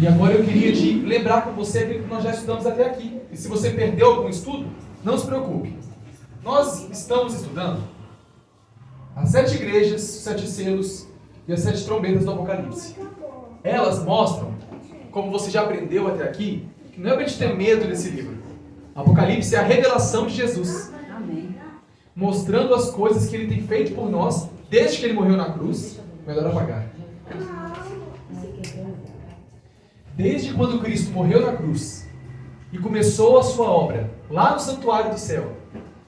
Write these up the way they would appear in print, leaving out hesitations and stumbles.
E agora eu queria te lembrar com você aquilo que nós já estudamos até aqui. E se você perdeu algum estudo, não se preocupe. Nós estamos estudando as 7 igrejas, os 7 selos e as 7 trombetas do Apocalipse. Elas mostram, como você já aprendeu até aqui, que não é para a gente ter medo desse livro. Apocalipse é a revelação de Jesus. Amém. Mostrando as coisas que Ele tem feito por nós, desde que Ele morreu na cruz. Melhor apagar. Desde quando Cristo morreu na cruz e começou a sua obra lá no santuário do céu,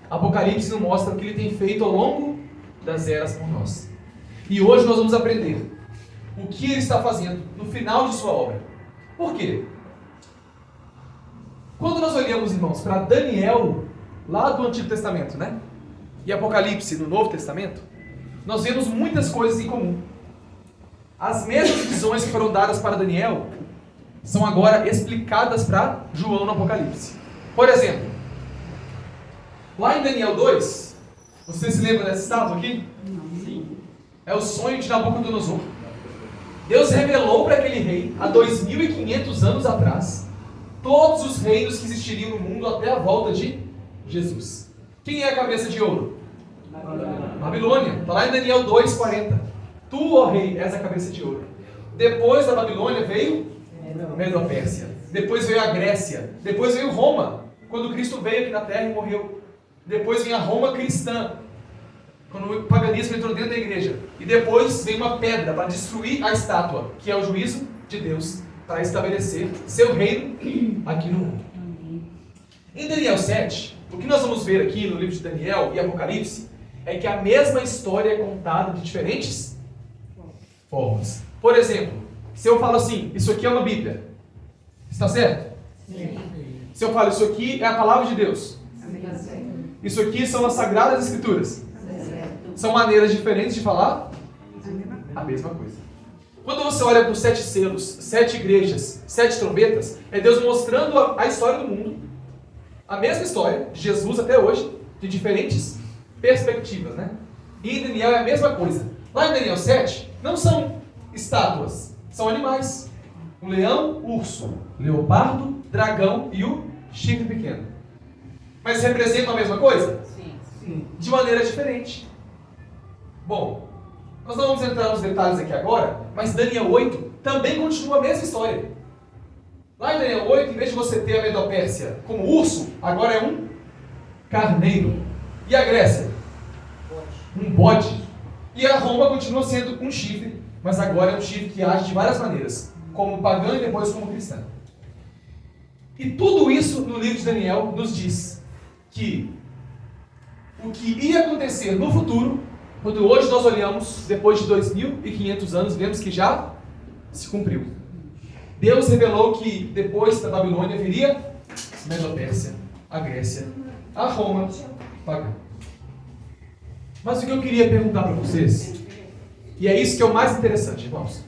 Apocalipse nos mostra o que Ele tem feito ao longo das eras por nós. E hoje nós vamos aprender o que Ele está fazendo no final de sua obra. Por quê? Quando nós olhamos, irmãos, para Daniel, lá do Antigo Testamento, né? E Apocalipse no Novo Testamento, nós vemos muitas coisas em comum. As mesmas visões que foram dadas para Daniel são agora explicadas para João no Apocalipse. Por exemplo, lá em Daniel 2, você se lembra dessa estátua aqui? Sim. É o sonho de Nabucodonosor. Deus revelou para aquele rei, há 2.500 anos atrás, todos os reinos que existiriam no mundo até a volta de Jesus. Quem é a cabeça de ouro? Babilônia. Está lá em Daniel 2:40. Tu, ó rei, és a cabeça de ouro. Depois da Babilônia veio Medo-Pérsia. Depois veio a Grécia. Depois veio Roma, quando Cristo veio aqui na terra e morreu. Depois vem a Roma cristã, quando o paganismo entrou dentro da igreja. E depois vem uma pedra para destruir a estátua, que é o juízo de Deus, para estabelecer seu reino aqui no mundo. Em Daniel 7, o que nós vamos ver aqui no livro de Daniel e Apocalipse é que a mesma história é contada de diferentes formas. Por exemplo, se eu falo assim, isso aqui é uma Bíblia, está certo? Sim. Se eu falo, isso aqui é a palavra de Deus, isso aqui são as Sagradas Escrituras, são maneiras diferentes de falar a mesma coisa. Quando você olha para os 7 selos, 7 igrejas, 7 trombetas, é Deus mostrando a história do mundo, a mesma história de Jesus até hoje, de diferentes perspectivas, né? E em Daniel é a mesma coisa. Lá em Daniel 7, não são estátuas, são animais. O leão, o urso, leopardo, dragão e o chifre pequeno. Mas representam a mesma coisa? Sim. De maneira diferente. Bom, nós não vamos entrar nos detalhes aqui agora, mas Daniel 8 também continua a mesma história. Lá em Daniel 8, em vez de você ter a Medo-Pérsia como urso, agora é um carneiro. E a Grécia? Um bode. E a Roma continua sendo um chifre, mas agora é um chifre que age de várias maneiras, como pagã e depois como cristã. E tudo isso no livro de Daniel nos diz que o que ia acontecer no futuro, quando hoje nós olhamos, depois de 2.500 anos, vemos que já se cumpriu. Deus revelou que depois da Babilônia viria Medo-Pérsia, a Grécia, a Roma pagã. Mas o que eu queria perguntar para vocês, e é isso que é o mais interessante, irmãos.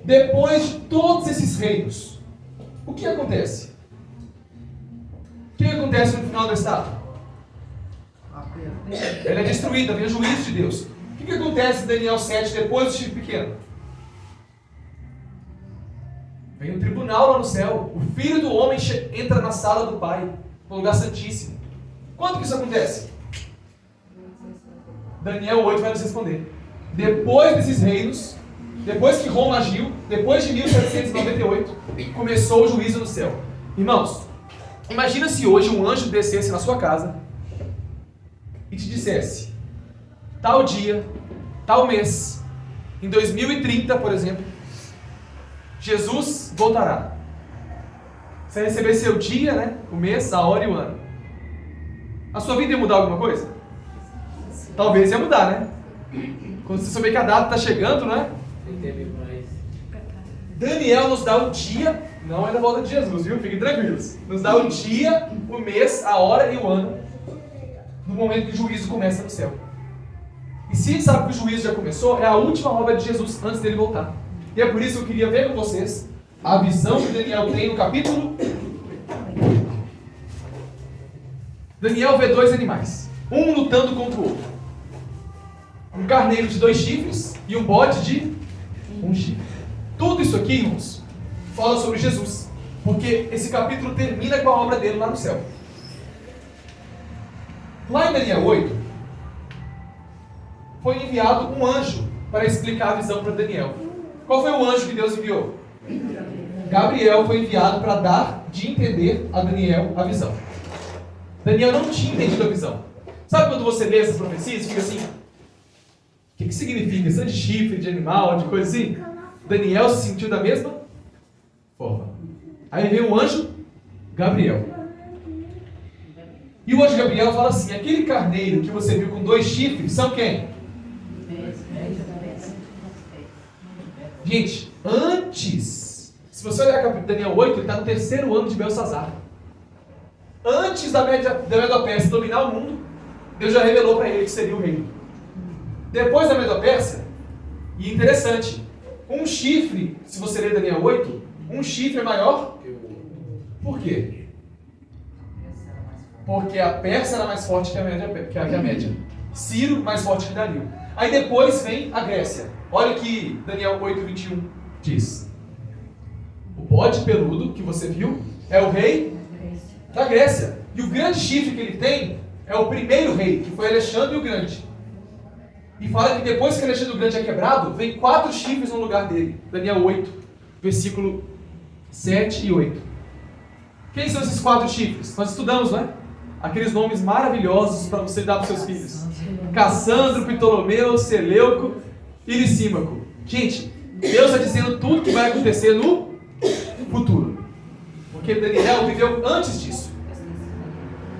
Depois de todos esses reinos, o que acontece? O que acontece no final da estátua? Ela é destruída, vem o juízo de Deus. O que acontece em Daniel 7 depois do chifre pequeno? Vem um tribunal lá no céu. O Filho do Homem entra na sala do Pai, no lugar santíssimo. Quando que isso acontece? Daniel 8 vai nos responder. Depois desses reinos, depois que Roma agiu, depois de 1798, começou o juízo no céu. Irmãos, imagina se hoje um anjo descesse na sua casa e te dissesse, tal dia, tal mês, em 2030, por exemplo, Jesus voltará. Você vai receber seu dia, né? O mês, a hora e o ano. A sua vida ia mudar alguma coisa? Talvez ia mudar, né? Quando você souber que a data está chegando, né? Daniel nos dá o dia, não é da volta de Jesus, viu? Fiquem tranquilos. Nos dá o dia, o mês, a hora e o ano, no momento que o juízo começa no céu. E se a gente sabe que o juízo já começou, é a última obra de Jesus antes dele voltar. E é por isso que eu queria ver com vocês a visão que Daniel tem no capítulo 8. Daniel vê 2 animais, um lutando contra o outro. Um carneiro de 2 chifres e um bode de 1 chifre. Tudo isso aqui, irmãos, fala sobre Jesus. Porque esse capítulo termina com a obra dele lá no céu. Lá em Daniel 8, foi enviado um anjo para explicar a visão para Daniel. Qual foi o anjo que Deus enviou? Gabriel foi enviado para dar de entender a Daniel a visão. Daniel não tinha entendido a visão. Sabe quando você lê essas profecias e fica assim, o que significa? Isso é de chifre, de animal, de coisa assim? Daniel se sentiu da mesma forma. Aí veio o anjo Gabriel. E o anjo Gabriel fala assim, aquele carneiro que você viu com 2 chifres, são quem? Gente, antes, se você olhar Daniel 8, ele está no 3º ano de Belsazar. Antes da Medo-Pérsia dominar o mundo, Deus já revelou para ele que seria o rei. Depois da Medo-Pérsia, e interessante, um chifre, se você ler Daniel 8, um chifre é maior. Por quê? Porque a Pérsia era mais forte que a média. Ciro mais forte que Dario. Aí depois vem a Grécia. Olha o que Daniel 8:21 diz. O bode peludo que você viu é o rei da Grécia. E o grande chifre que ele tem é o primeiro rei, que foi Alexandre o Grande. E fala que depois que Alexandre o Grande é quebrado, vem 4 chifres no lugar dele. Daniel 8, versículo 7 e 8. Quem são esses 4 chifres? Nós estudamos, não é? Aqueles nomes maravilhosos para você dar para os seus filhos. Cassandro, Ptolomeu, Seleuco e Licímaco. Gente, Deus está dizendo tudo que vai acontecer no futuro. Porque Daniel viveu antes disso.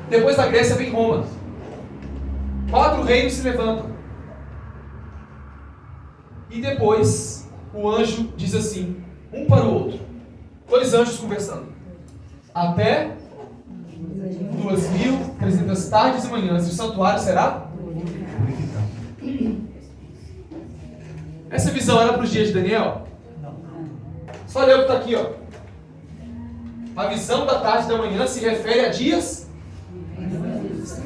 Depois da Grécia vem Roma. 4 reinos se levantam. E depois o anjo diz assim, um para o outro. 2 anjos conversando. Até 2.300 tardes e manhãs, e o santuário será purificado. Essa visão era para os dias de Daniel? Só ler o que está aqui, ó. A visão da tarde e da manhã se refere a dias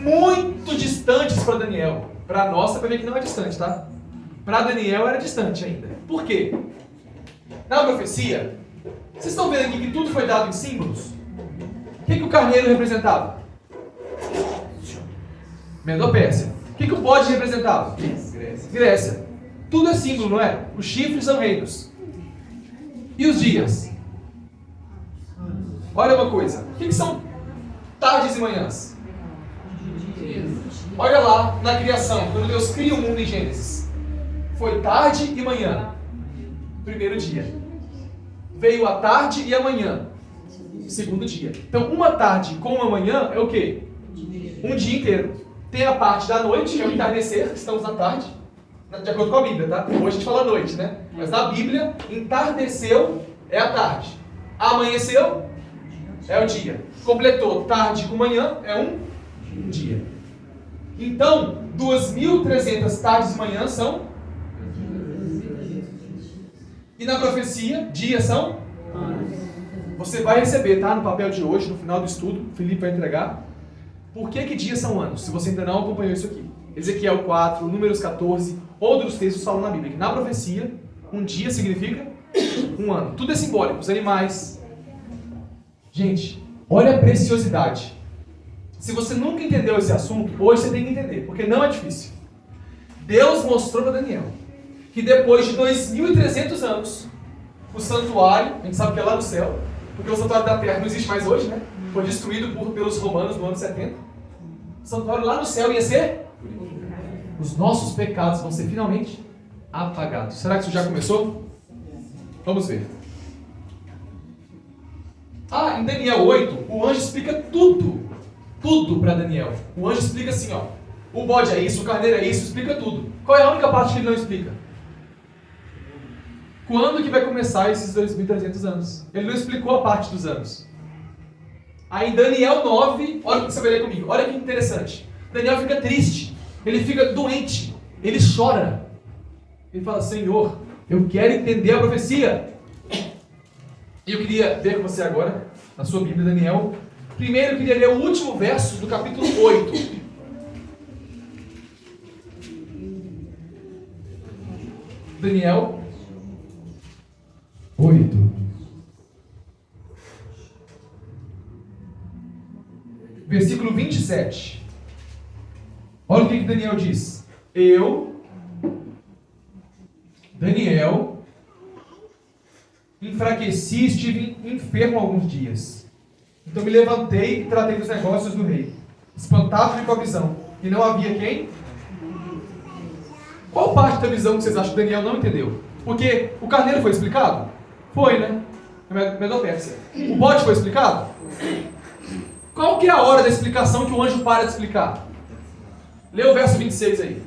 muito distantes para Daniel. Para nós, você vai ver que não é distante, tá? Para Daniel era distante ainda. Por quê? Na profecia, vocês estão vendo aqui que tudo foi dado em símbolos? O que o carneiro representava? Medo-Pérsia. O que o bode representava? Grécia. Tudo é símbolo, não é? Os chifres são reinos. E os dias? Olha uma coisa. O que são tardes e manhãs? Olha lá na criação, quando Deus cria o mundo em Gênesis. Foi tarde e manhã. Primeiro dia. Veio a tarde e a manhã. Segundo dia. Então, uma tarde com uma manhã é o quê? Um dia inteiro. Tem a parte da noite, que é o entardecer, que estamos na tarde, de acordo com a Bíblia, tá? Hoje a gente fala noite, né? Mas na Bíblia, entardeceu é a tarde. Amanheceu é o dia. Completou tarde com manhã é um dia. Então, 2.300 tardes e manhãs são. E na profecia, dias são. Você vai receber, tá? No papel de hoje, no final do estudo, o Felipe vai entregar. Por que dias são anos? Se você ainda não acompanhou isso aqui. Ezequiel 4, Números 14, outros textos falam na Bíblia que na profecia, um dia significa um ano. Tudo é simbólico, os animais. Gente, olha a preciosidade. Se você nunca entendeu esse assunto, hoje você tem que entender, porque não é difícil. Deus mostrou para Daniel que depois de 2.300 anos, o santuário, a gente sabe que é lá no céu, porque o santuário da terra não existe mais hoje, né? Foi destruído pelos romanos no ano 70. O santuário lá no céu ia ser os nossos pecados vão ser finalmente apagados. Será que isso já começou? Vamos ver. Em Daniel 8, o anjo explica tudo para Daniel. O anjo explica assim, ó, o bode é isso, o carneiro é isso, explica tudo. Qual é a única parte que ele não explica? Quando que vai começar esses 2.300 anos? Ele não explicou a parte dos anos. Aí em Daniel 9, olha o que você vai ler comigo, olha que interessante. Daniel fica triste, ele fica doente, ele chora. Ele fala, Senhor, eu quero entender a profecia. E eu queria ver com você agora, na sua Bíblia, Daniel. Primeiro eu queria ler o último verso do capítulo 8. Daniel, 8. Versículo 27. Olha o que Daniel diz. Eu, Daniel, enfraqueci e estive enfermo alguns dias. Então me levantei e tratei dos negócios do rei. Espantado com a visão. E não havia quem? Qual parte da visão que vocês acham que Daniel não entendeu? Porque o carneiro foi explicado? Foi, né? Medopérsia. O bode foi explicado? Qual que é a hora da explicação que o anjo para de explicar? Lê o verso 26 aí.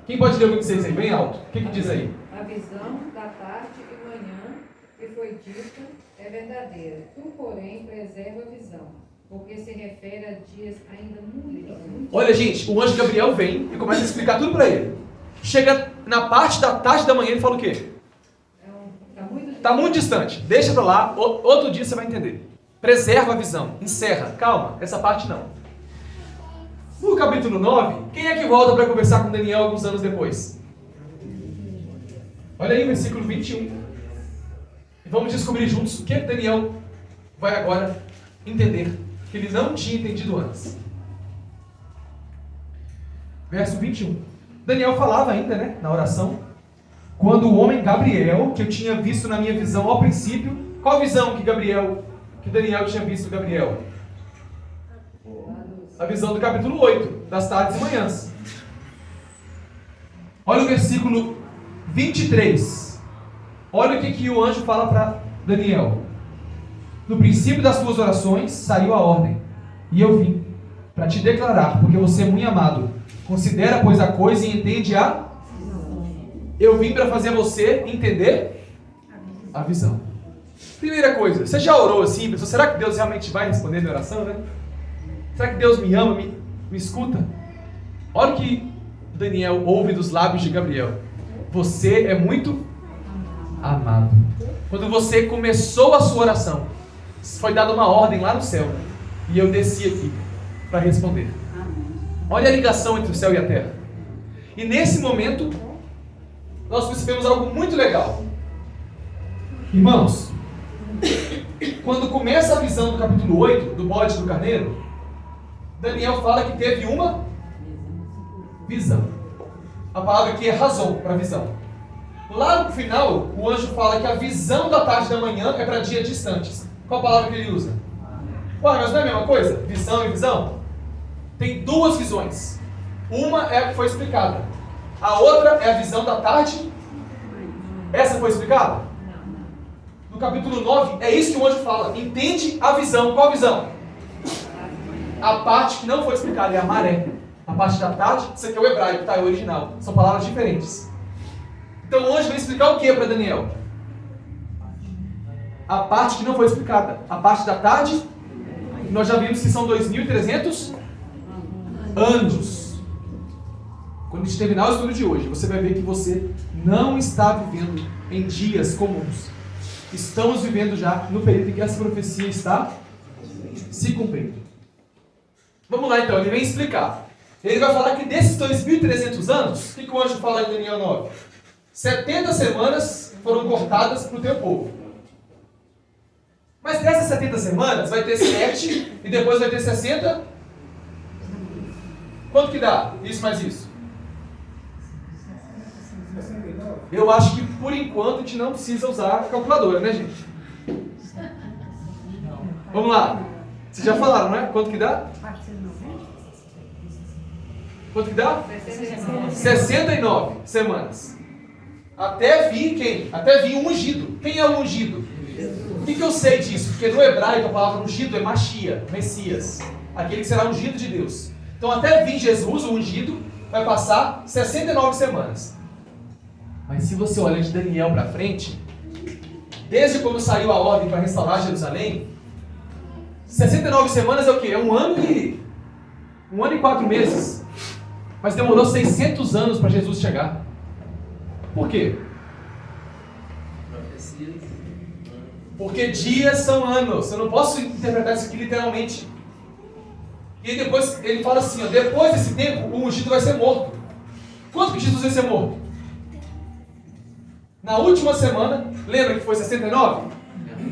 Quem pode ler o 26 aí? Bem alto. O que diz aí? A visão da tarde e manhã que foi dita é verdadeira. Tu, porém, preserva a visão, porque se refere a dias ainda muito. Olha, gente, o anjo Gabriel vem e começa a explicar tudo para ele. Chega na parte da tarde da manhã e fala o quê? Está muito distante. Deixa para lá, outro dia você vai entender. Preserva a visão. Encerra. Calma, essa parte não. No capítulo 9, quem é que volta para conversar com Daniel alguns anos depois? Olha aí o versículo 21. E vamos descobrir juntos o que Daniel vai agora entender, que ele não tinha entendido antes. Verso 21. Daniel falava ainda, né, na oração, quando o homem Gabriel, que eu tinha visto na minha visão ao princípio, qual visão que Daniel tinha visto Gabriel? A visão do capítulo 8, das tardes e manhãs. Olha o versículo 23. Olha o que o anjo fala para Daniel. No princípio das tuas orações saiu a ordem, e eu vim para te declarar, porque você é muito amado. Considera, pois, a coisa e entende a... Eu vim para fazer você entender a visão. Primeira coisa, você já orou assim? Pensou, será que Deus realmente vai responder minha oração, né? Será que Deus me ama, me escuta? Olha o que Daniel ouve dos lábios de Gabriel. Você é muito amado. Quando você começou a sua oração, foi dada uma ordem lá no céu. E eu desci aqui para responder. Olha a ligação entre o céu e a terra. E nesse momento, nós percebemos algo muito legal. Irmãos, quando começa a visão do capítulo 8, do bode e do carneiro, Daniel fala que teve uma visão. A palavra aqui é razão para visão. Lá no final, o anjo fala que a visão da tarde e da manhã é para dias distantes. Qual a palavra que ele usa? Ué, mas não é a mesma coisa? Visão e visão? Tem duas visões. Uma é a que foi explicada. A outra é a visão da tarde. Essa foi explicada? No capítulo 9, é isso que o anjo fala. Entende a visão. Qual visão? A parte que não foi explicada é a maré. A parte da tarde, isso aqui é o hebraico, tá? É o original. São palavras diferentes. Então o anjo vai explicar o que para Daniel? A parte que não foi explicada. A parte da tarde, nós já vimos que são 2.300 anos. Quando a gente terminar o estudo de hoje, você vai ver que você não está vivendo em dias comuns. Estamos vivendo já no período em que essa profecia está se cumprindo. Vamos lá então, ele vem explicar. Ele vai falar que desses 2.300 anos, o que o anjo fala em Daniel 9? 70 semanas foram cortadas para o teu povo. Mas dessas 70 semanas, vai ter 7 e depois vai ter 60. Quanto que dá? Isso mais isso? Eu acho que por enquanto a gente não precisa usar a calculadora, né, gente? Vamos lá. Vocês já falaram, né? Quanto que dá? Quanto que dá? 69 semanas. Até vir quem? Até vir um ungido. Quem é o ungido? O que eu sei disso? Porque no hebraico a palavra ungido é Mashiach, Messias. Aquele que será ungido de Deus. Então até vir Jesus, o ungido, vai passar 69 semanas. Mas se você olhar de Daniel para frente, desde quando saiu a ordem para restaurar Jerusalém, 69 semanas é o quê? É um ano e 4 meses. Mas demorou 600 anos para Jesus chegar. Por quê? Porque dias são anos. Eu não posso interpretar isso aqui literalmente. E depois ele fala assim, ó, depois desse tempo, o ungido vai ser morto. Quanto que Jesus vai ser morto? Na última semana, lembra que foi 69?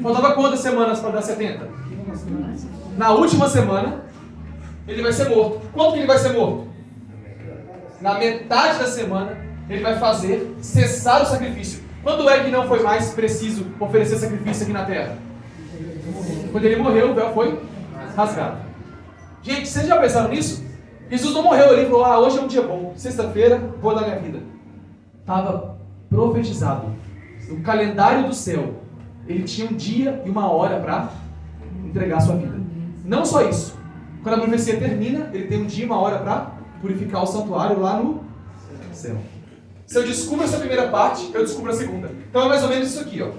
Faltava quantas semanas para dar 70? Na última semana, ele vai ser morto. Quanto que ele vai ser morto? Na metade da semana, ele vai fazer cessar o sacrifício. Quando é que não foi mais preciso oferecer sacrifício aqui na terra? Quando ele morreu, o véu foi rasgado. Gente, vocês já pensaram nisso? Jesus não morreu ali e falou, hoje é um dia bom, sexta-feira, vou dar minha vida. Estava profetizado. No calendário do céu, ele tinha um dia e uma hora para entregar a sua vida. Não só isso. Quando a profecia termina, ele tem um dia e uma hora para purificar o santuário lá no céu. Se eu descubro essa primeira parte, eu descubro a segunda. Então é mais ou menos isso aqui, ó.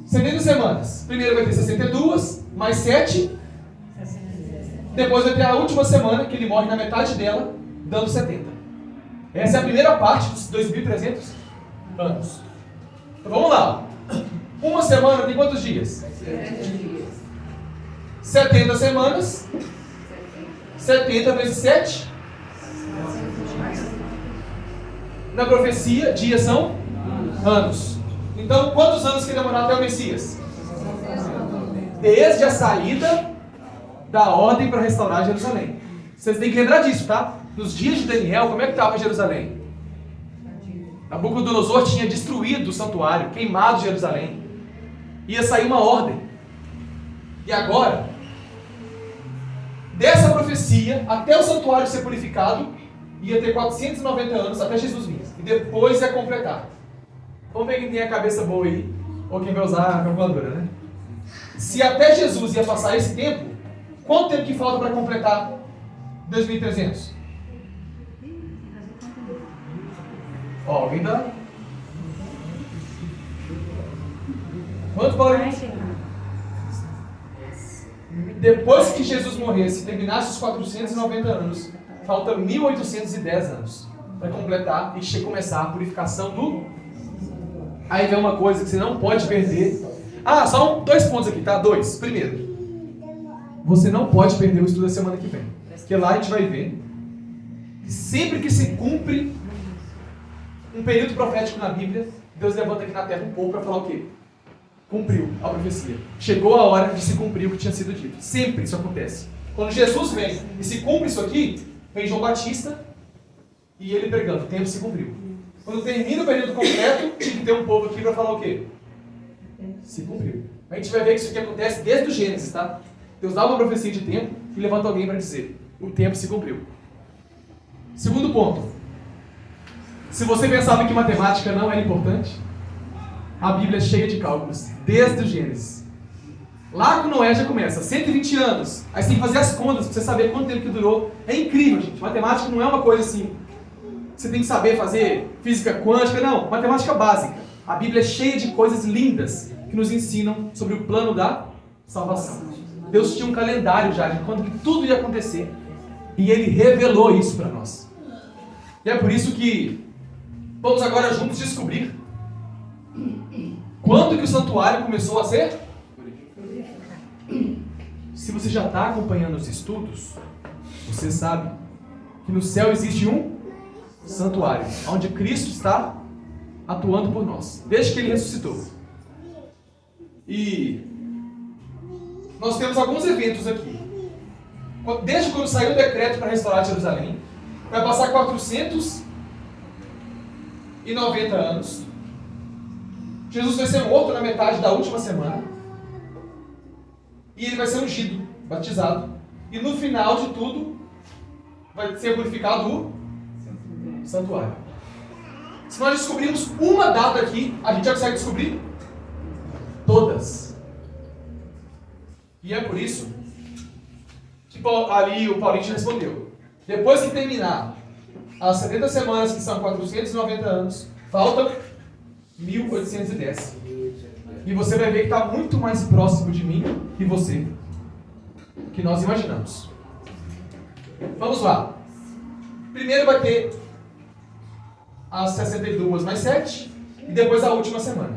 70 semanas. Primeiro vai ter 62, mais 7. Depois vai ter a última semana, que ele morre na metade dela, dando 70. Essa é a primeira parte dos 2.300 anos. Então vamos lá. Uma semana tem quantos dias? 7 dias. 70 semanas. 70 vezes 7. Na profecia, dias são anos. Então, quantos anos que demorar até o Messias? Desde a saída da ordem para restaurar Jerusalém. Vocês têm que lembrar disso, tá? Nos dias de Daniel, como é que estava Jerusalém? Nabucodonosor tinha destruído o santuário, queimado Jerusalém. Ia sair uma ordem. E agora, dessa profecia, até o santuário ser purificado, ia ter 490 anos até Jesus vir. E depois ia completar. Vamos ver quem tem a cabeça boa aí, ou quem vai usar a calculadora, né? Se até Jesus ia passar esse tempo, quanto tempo que falta para completar 2.300? Ó, alguém dá? Quanto, Paulinho? Depois que Jesus morresse, terminasse os 490 anos, falta 1.810 anos para completar e começar a purificação do... Aí vem uma coisa que você não pode perder. Só 2 pontos aqui, tá? 2. Primeiro, você não pode perder o estudo da semana que vem. Porque lá a gente vai ver que sempre que se cumpre um período profético na Bíblia, Deus levanta aqui na terra um povo para falar o quê? Cumpriu a profecia. Chegou a hora de se cumprir o que tinha sido dito. Sempre isso acontece. Quando Jesus vem e se cumpre isso aqui, vem João Batista e ele pregando, o tempo se cumpriu. Quando termina o período completo, tinha que ter um povo aqui para falar o quê? Se cumpriu. A gente vai ver que isso aqui acontece desde o Gênesis, tá? Deus dá uma profecia de tempo e levanta alguém para dizer, o tempo se cumpriu. Segundo ponto. Se você pensava que matemática não era importante, a Bíblia é cheia de cálculos, desde o Gênesis. Lá com Noé já começa, 120 anos. Aí você tem que fazer as contas para você saber quanto tempo que durou. É incrível, gente. Matemática não é uma coisa assim, você tem que saber fazer física quântica. Não, matemática básica. A Bíblia é cheia de coisas lindas que nos ensinam sobre o plano da salvação. Deus tinha um calendário já de quando que tudo ia acontecer. E Ele revelou isso para nós. E é por isso que vamos agora juntos descobrir quando que o santuário começou a ser? Se você já está acompanhando os estudos, você sabe que no céu existe um santuário, onde Cristo está atuando por nós, desde que Ele ressuscitou. E nós temos alguns eventos aqui. Desde quando saiu o decreto para restaurar Jerusalém, vai passar 490 anos. Jesus vai ser morto na metade da última semana. E ele vai ser ungido, batizado. E no final de tudo, vai ser purificado o santuário. Se nós descobrirmos uma data aqui, a gente já consegue descobrir todas. E é por isso que ali o Paulinho respondeu. Depois que terminar as 70 semanas, que são 490 anos, faltam 1.810. E você vai ver que está muito mais próximo de mim e você que nós imaginamos. Vamos lá. Primeiro vai ter as 62 mais 7 e depois a última semana.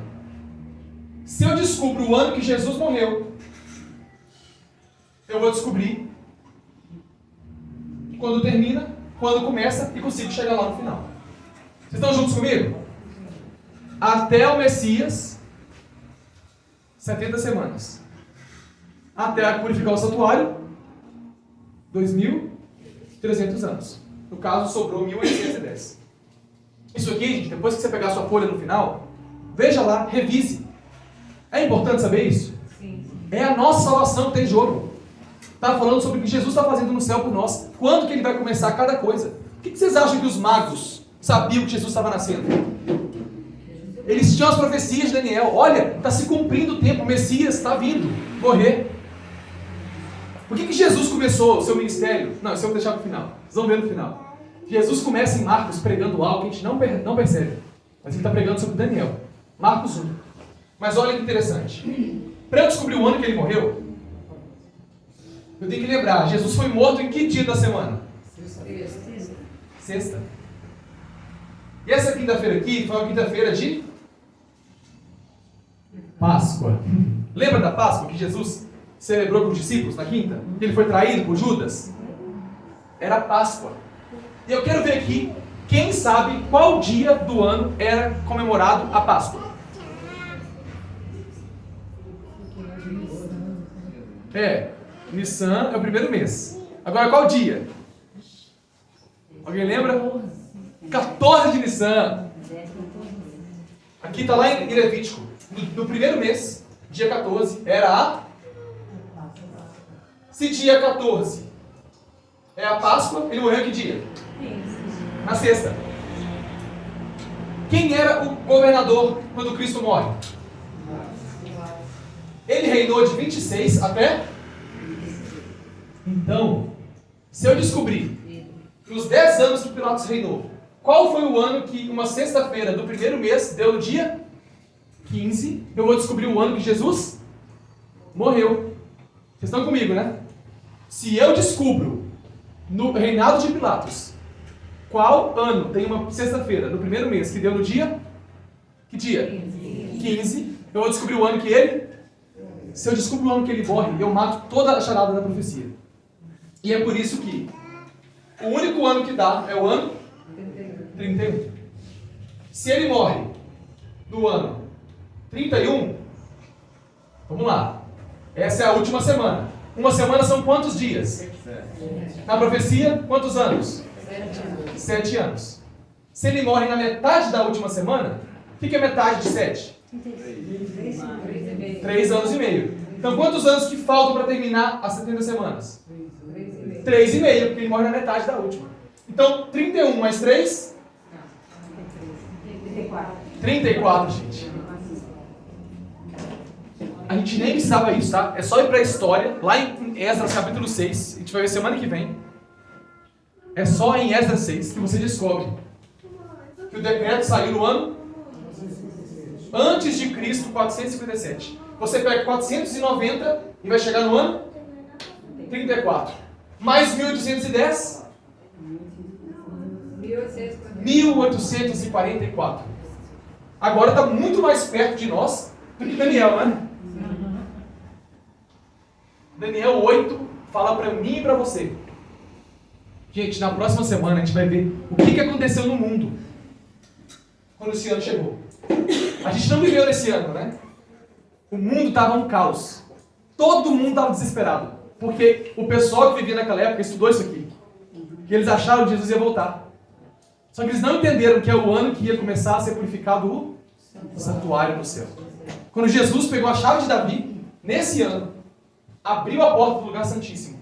Se eu descubro o ano que Jesus morreu, eu vou descobrir quando termina, quando começa e consigo chegar lá no final. Vocês estão juntos comigo? Até o Messias, 70 semanas. Até purificar o santuário, 2.300 anos. No caso, sobrou 1.810. Isso aqui, gente, depois que você pegar a sua folha no final, veja lá, revise. É importante saber isso? Sim. É a nossa salvação que tem em jogo. Está falando sobre o que Jesus está fazendo no céu por nós. Quando que ele vai começar cada coisa? O que vocês acham que os magos sabiam que Jesus estava nascendo? Eles tinham as profecias de Daniel. Olha, está se cumprindo o tempo, o Messias está vindo morrer. Por que Jesus começou o seu ministério? Não, isso eu vou deixar para o final. Vocês vão ver no final. Jesus começa em Marcos pregando algo que a gente não percebe. Mas ele está pregando sobre Daniel. Marcos 1. Mas olha que interessante. Para eu descobrir o ano que ele morreu, eu tenho que lembrar, Jesus foi morto em que dia da semana? Sexta. E essa quinta-feira aqui foi uma quinta-feira de Páscoa. Lembra da Páscoa que Jesus celebrou com os discípulos na quinta? Que ele foi traído por Judas? Era Páscoa. E eu quero ver aqui, quem sabe qual dia do ano era comemorado a Páscoa? Nissan é o primeiro mês. Agora qual dia? Alguém lembra? 14 de Nissan. Aqui está lá em Levítico. No primeiro mês, dia 14, era a... Se dia 14 é a Páscoa, ele morreu que dia? Na sexta. Quem era o governador quando Cristo morre? Ele reinou de 26 até... Então, se eu descobrir nos 10 anos que Pilatos reinou, qual foi o ano que uma sexta-feira do primeiro mês deu no dia 15, eu vou descobrir o ano que Jesus morreu. Vocês estão comigo, né? Se eu descubro no reinado de Pilatos qual ano tem uma sexta-feira do primeiro mês que deu no dia... Que dia? 15. Eu vou descobrir o ano que ele... Se eu descubro o ano que ele morre, eu mato toda a charada da profecia. E é por isso que o único ano que dá é o ano 31. Se ele morre no ano 31, vamos lá. Essa é a última semana. Uma semana são quantos dias? Na profecia, quantos anos? 7 anos. Se ele morre na metade da última semana, o que é metade de 7? 3 anos e meio. Então quantos anos que faltam para terminar as 70 semanas? 3,5, porque ele morre na metade da última. Então 31 mais 3? 34, gente. A gente nem precisava isso, tá? É só ir para a história, lá em Esdras capítulo 6, a gente vai ver semana que vem. É só em Esdras 6 que você descobre que o decreto saiu no ano antes de Cristo, 457. Você pega 490 e vai chegar no ano 34. Mais 1810? 1844. Agora está muito mais perto de nós do que Daniel, né? Daniel 8 fala para mim e para você. Gente, na próxima semana a gente vai ver o que aconteceu no mundo quando esse ano chegou. A gente não viveu nesse ano, né? O mundo estava um caos. Todo mundo estava desesperado. Porque o pessoal que vivia naquela época estudou isso aqui. Que eles acharam que Jesus ia voltar. Só que eles não entenderam que é o ano que ia começar a ser purificado o santuário no céu. Quando Jesus pegou a chave de Davi, nesse ano, abriu a porta do lugar santíssimo.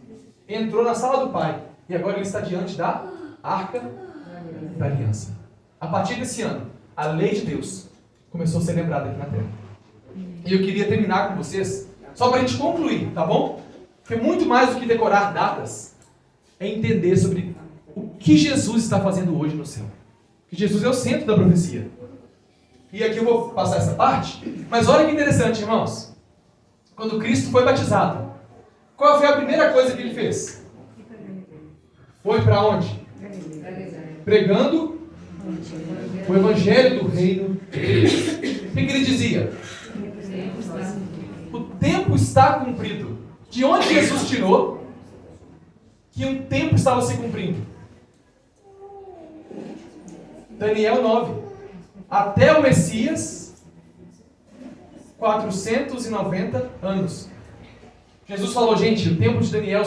Entrou na sala do Pai. E agora ele está diante da Arca da Aliança. A partir desse ano, a lei de Deus começou a ser lembrada aqui na Terra. E eu queria terminar com vocês, só para a gente concluir, tá bom? Porque muito mais do que decorar datas, é entender sobre o que Jesus está fazendo hoje no céu. Que Jesus é o centro da profecia. E aqui eu vou passar essa parte, mas olha que interessante, irmãos. Quando Cristo foi batizado, qual foi a primeira coisa que ele fez? Foi para onde? Pregando o evangelho do reino de Deus. O que ele dizia? O tempo está cumprido. De onde Jesus tirou que um tempo estava se cumprindo? Daniel 9. até o Messias, 490 anos. Jesus falou, gente, o tempo de Daniel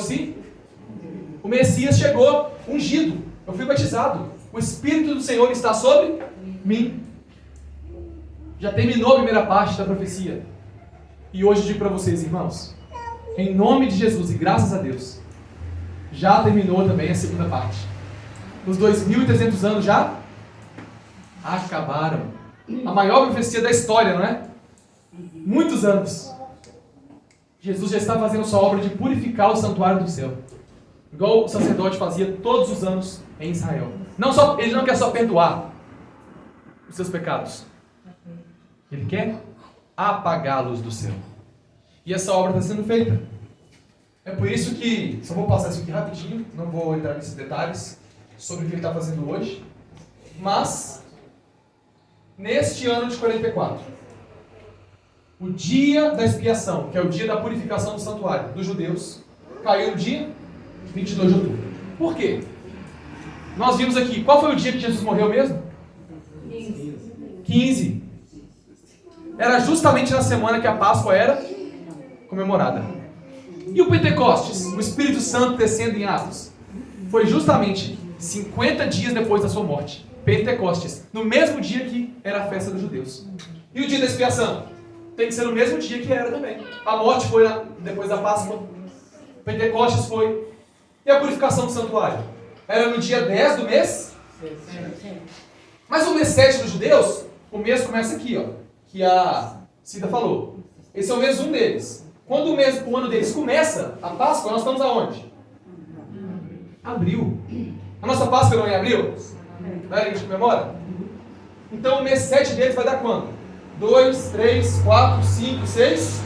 o Messias chegou, ungido. Eu fui batizado. O Espírito do Senhor está sobre mim. Já terminou a primeira parte da profecia. E hoje eu digo para vocês, irmãos, em nome de Jesus e graças a Deus, já terminou também a segunda parte. Os 2.300 anos já acabaram. A maior profecia da história, não é? Muitos anos. Jesus já está fazendo sua obra de purificar o santuário do céu. Igual o sacerdote fazia todos os anos em Israel. Ele não quer só perdoar os seus pecados. Ele quer apagá-los do céu. E essa obra está sendo feita. É por isso que, só vou passar isso aqui rapidinho, não vou entrar nesses detalhes sobre o que ele está fazendo hoje. Mas, neste ano de 44, o dia da expiação, que é o dia da purificação do santuário dos judeus, caiu no dia 22 de outubro. Por quê? Nós vimos aqui, qual foi o dia que Jesus morreu mesmo? 15. Era justamente na semana que a Páscoa era comemorada. E o Pentecostes, o Espírito Santo descendo em Atos, foi justamente 50 dias depois da sua morte. Pentecostes, no mesmo dia que era a festa dos judeus. E o dia da expiação? Tem que ser no mesmo dia que era também. A morte foi depois da Páscoa. Pentecostes foi. E a purificação do santuário? Era no dia 10 do mês? Mas o mês 7 dos judeus, o mês começa aqui, ó, que a Cida falou. Esse é o mês 1 deles. Quando o ano deles começa, a Páscoa, nós estamos aonde? Abril. A nossa Páscoa não é em abril? Não é que a gente comemora? Então o mês 7 deles vai dar quando? 2, 3, 4, 5, 6.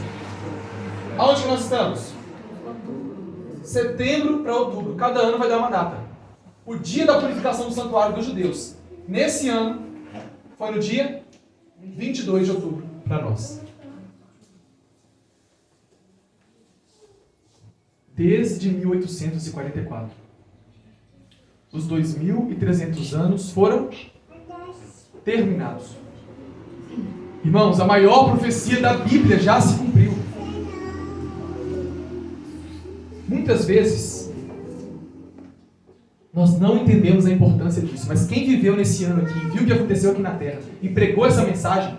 Aonde que nós estamos? Setembro para outubro. Cada ano vai dar uma data. O dia da purificação do santuário dos judeus, nesse ano, foi no dia 22 de outubro para nós. Desde 1844. Os 2.300 anos foram terminados. Irmãos, a maior profecia da Bíblia já se cumpriu. Muitas vezes, nós não entendemos a importância disso, mas quem viveu nesse ano aqui, viu o que aconteceu aqui na Terra e pregou essa mensagem,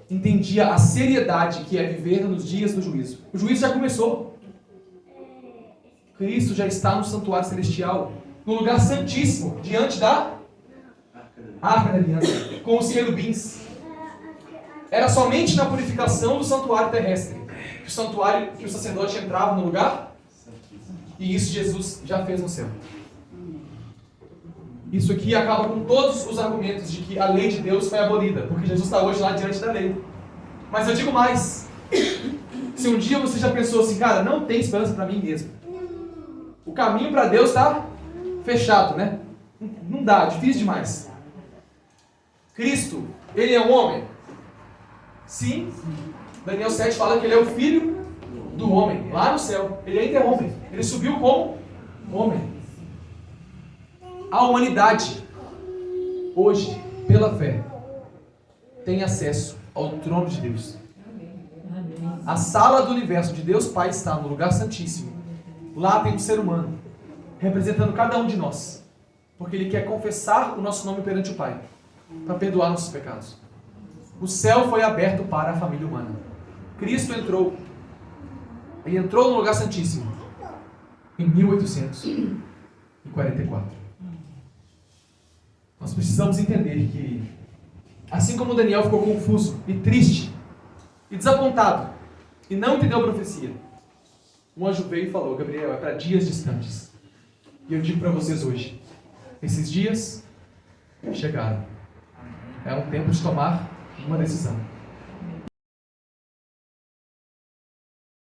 entendia a seriedade que é viver nos dias do juízo. O juízo já começou. Cristo já está no santuário celestial, no lugar santíssimo, diante da Arca da Aliança, com os querubins. Era somente na purificação do santuário terrestre que o sacerdote entrava no lugar, e isso Jesus já fez no céu. Isso aqui acaba com todos os argumentos de que a lei de Deus foi abolida, porque Jesus está hoje lá diante da lei. Mas eu digo mais, se um dia você já pensou assim, cara, não tem esperança para mim mesmo, o caminho para Deus está fechado, né? Não dá, difícil demais. Cristo, ele é um homem? Sim. Daniel 7 fala que ele é o filho do homem, lá no céu. Ele ainda é homem. Ele subiu como homem. A humanidade, hoje, pela fé, tem acesso ao trono de Deus. A sala do universo de Deus Pai está no lugar santíssimo. Lá tem um ser humano, representando cada um de nós, porque ele quer confessar o nosso nome perante o Pai, para perdoar nossos pecados. O céu foi aberto para a família humana. Cristo entrou. Ele entrou no lugar santíssimo em 1844. Nós precisamos entender que, assim como Daniel ficou confuso e triste e desapontado e não entendeu a profecia, um anjo veio e falou: Gabriel, é para dias distantes. E eu digo para vocês hoje, esses dias chegaram. É um tempo de tomar uma decisão.